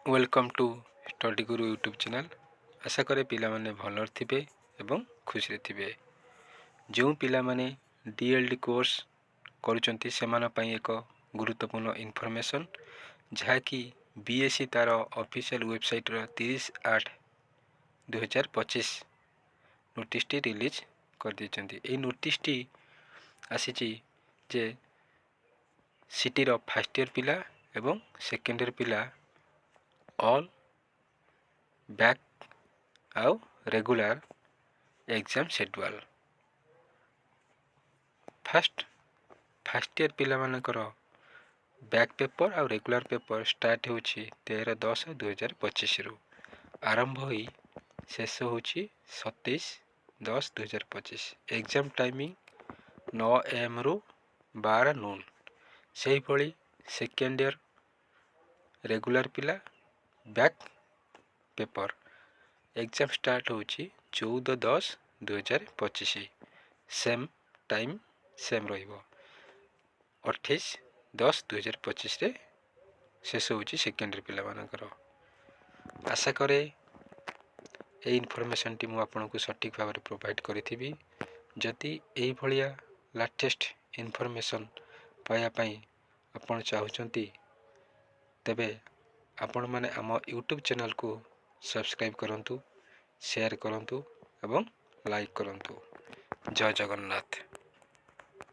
Welcome to study Guru YouTube channel. आशा करे पिला माने भलर थिबे एवं खुशी थिबे। जो पिला माने डीएलडी कोर्स करूचंती सेमान पई एक गुरुत्वपूर्ण इनफॉरमेशन जहाँकि बीएससी तार official website 30/8/2025 notice T release कर दिचंती। ए नोटिस टी आसीची जे सिटी रो फर्स्ट ईयर पिला एवं सेकेंड ईयर पिला ऑल बैक आउ regular exam schedule first year पिला मानकर बैक पेपर आउ रेगुलर पेपर स्टार्ट होची 13/10/2025 रु आरंभ होई शेष होची 27/10/2025। एग्जाम टाइमिंग 9 AM रु 12 नून। से भली सेकेंड ईयर रेगुलर पिला बैक पेपर एग्जाम स्टार्ट होची 14/10/2025। सेम टाइम सेम रहिबो 28/10/2025 रे शेष होची सेकेंड ईयर पिला मानकर। आशा करे ए इनफॉरमेशन टी मु आपनको सटीक भाव प्रोवाइड करिथिबी। जदि एही भलिया लेटेस्ट इनफॉरमेशन पाया पई आपण चाहुचंती तेबे आपण माने आम यूट्यूब चैनल को सब्सक्राइब करंतु, शेयर करंतु एवं लाइक करंतु। जय जगन्नाथ।